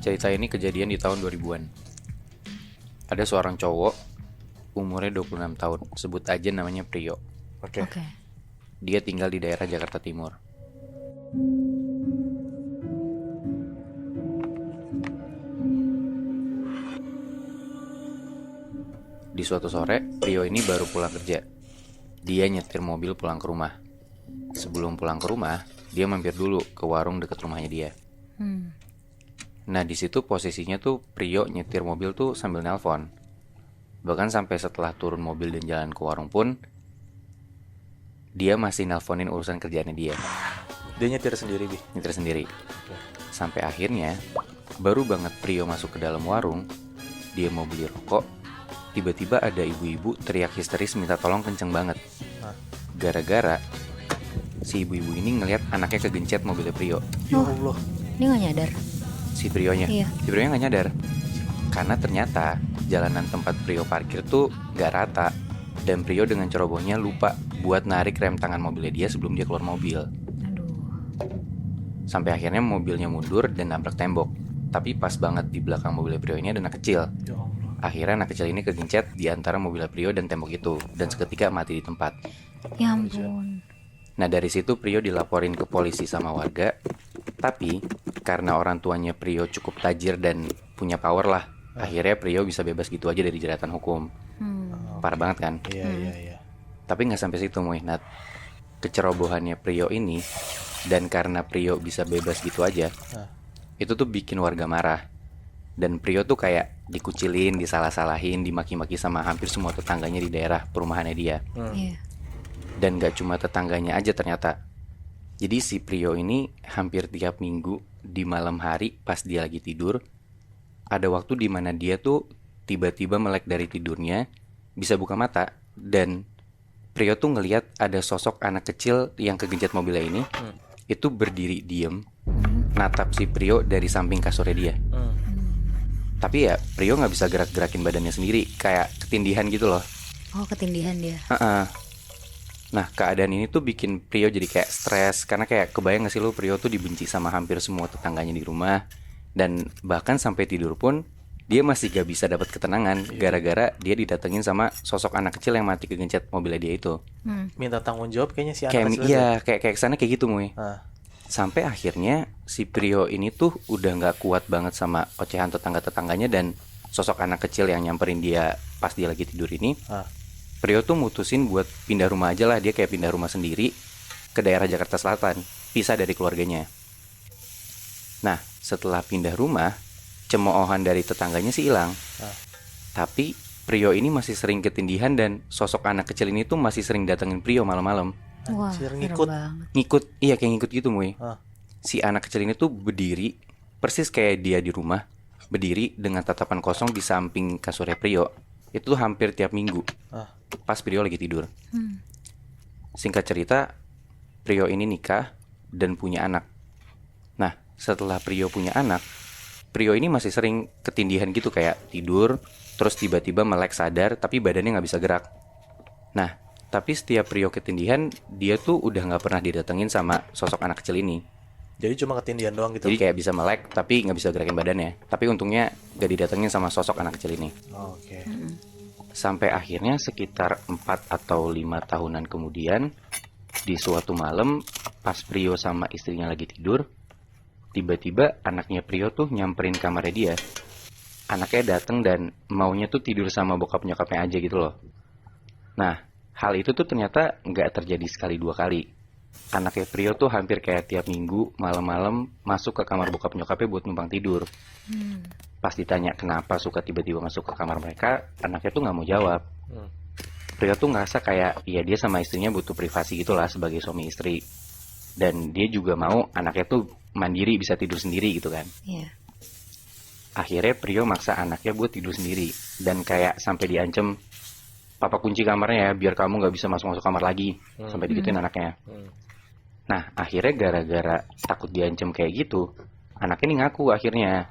Cerita ini kejadian di tahun 2000-an. Ada seorang cowok, umurnya 26 tahun, sebut aja namanya Prio. Oke. Dia tinggal di daerah Jakarta Timur. Di suatu sore, Prio ini baru pulang kerja. Dia nyetir mobil pulang ke rumah. Sebelum pulang ke rumah, dia mampir dulu ke warung dekat rumahnya dia. Nah, di situ posisinya tuh Prio nyetir mobil tuh sambil nelpon. Bahkan sampai setelah turun mobil dan jalan ke warung pun, dia masih nelponin urusan kerjaannya dia. Dia nyetir sendiri, Bi. Nyetir sendiri. Sampai akhirnya, baru banget Prio masuk ke dalam warung, dia mau beli rokok, tiba-tiba ada ibu-ibu teriak histeris minta tolong kenceng banget. Gara-gara si ibu-ibu ini ngelihat anaknya kegencet mobilnya Prio. Ya Allah. Dia gak nyadar. Si Prionya. Iya. Si Prionya nggak nyadar. Karena ternyata jalanan tempat Prio parkir tuh nggak rata. Dan Prio dengan cerobohnya lupa buat narik rem tangan mobilnya dia sebelum dia keluar mobil. Aduh. Sampai akhirnya mobilnya mundur dan nabrak tembok. Tapi pas banget di belakang mobilnya Prio ini ada anak kecil. Ya Allah. Akhirnya anak kecil ini kegencet di antara mobilnya Prio dan tembok itu. Dan seketika mati di tempat. Ya ampun. Nah, dari situ Prio dilaporin ke polisi sama warga. Tapi karena orang tuanya Prio cukup tajir dan punya power lah, akhirnya Prio bisa bebas gitu aja dari jeratan hukum. Parah banget kan? Iya. Tapi nggak sampai situ, Muy. Nah, kecerobohannya Prio ini, dan karena Prio bisa bebas gitu aja, itu tuh bikin warga marah. Dan Prio tuh kayak dikucilin, disalah-salahin, dimaki-maki sama hampir semua tetangganya di daerah perumahannya dia. Iya. Dan gak cuma tetangganya aja ternyata. Jadi si Prio ini hampir tiap minggu di malam hari pas dia lagi tidur, ada waktu di mana dia tuh tiba-tiba melek dari tidurnya, bisa buka mata, dan Prio tuh ngelihat ada sosok anak kecil yang kegencet mobilnya ini, itu berdiri diem, natap si Prio dari samping kasurnya dia. Tapi ya Prio gak bisa gerak-gerakin badannya sendiri, kayak ketindihan gitu loh. Oh, ketindihan dia. Nah, keadaan ini tuh bikin Prio jadi kayak stres. Karena kayak kebayang gak sih lu, Prio tuh dibenci sama hampir semua tetangganya di rumah. Dan bahkan sampai tidur pun dia masih gak bisa dapat ketenangan. Gara-gara dia didatengin sama sosok anak kecil yang mati kegencet mobilnya dia itu. Minta tanggung jawab kayaknya si anak Kayak, kecil. iya, kayak kesana kayak gitu, Muy. Sampai akhirnya si Prio ini tuh udah gak kuat banget sama ocehan tetangga-tetangganya. Dan sosok anak kecil yang nyamperin dia pas dia lagi tidur ini, Prio tuh mutusin buat pindah rumah aja lah. Dia kayak pindah rumah sendiri ke daerah Jakarta Selatan, pisah dari keluarganya. Nah, setelah pindah rumah, cemoohan dari tetangganya sih hilang. Tapi Prio ini masih sering ketindihan dan sosok anak kecil ini tuh masih sering datengin Prio malam-malam. Wah, Anjir, serem ngikut. banget. Ngikut, iya kayak ngikut gitu, Muy. Si anak kecil ini tuh berdiri, persis kayak dia di rumah, berdiri dengan tatapan kosong di samping kasurnya Prio. Itu tuh hampir tiap minggu, pas Prio lagi tidur. Singkat cerita, Prio ini nikah dan punya anak. Nah, setelah Prio punya anak, Prio ini masih sering ketindihan gitu, kayak tidur, terus tiba-tiba melek sadar, tapi badannya gak bisa gerak. Nah, tapi setiap Prio ketindihan, dia tuh udah gak pernah didatengin sama sosok anak kecil ini. Jadi cuma ketindihan doang gitu. Jadi kayak bisa melek, tapi gak bisa gerakin badannya. Tapi untungnya gak didatengin sama sosok anak kecil ini. Oke. Sampai akhirnya sekitar 4 atau 5 tahunan kemudian, di suatu malam pas Prio sama istrinya lagi tidur, tiba-tiba anaknya Prio tuh nyamperin kamarnya dia. Anaknya dateng dan maunya tuh tidur sama bokap nyokapnya aja gitu loh. Nah, hal itu tuh ternyata nggak terjadi sekali dua kali. Anaknya Prio tuh hampir kayak tiap minggu malam-malam masuk ke kamar bokap nyokapnya buat numpang tidur. Pas ditanya kenapa suka tiba-tiba masuk ke kamar mereka, anaknya tuh nggak mau jawab. Prio tuh ngerasa kayak ya dia sama istrinya butuh privasi gitulah sebagai suami istri. Dan dia juga mau anaknya tuh mandiri, bisa tidur sendiri gitu kan. Iya. Akhirnya Prio maksa anaknya buat tidur sendiri. Dan kayak sampai diancem, papa kunci kamarnya ya biar kamu gak bisa masuk-masuk kamar lagi. Sampai digituin anaknya. Nah, akhirnya gara-gara takut diancem kayak gitu, anaknya ini ngaku akhirnya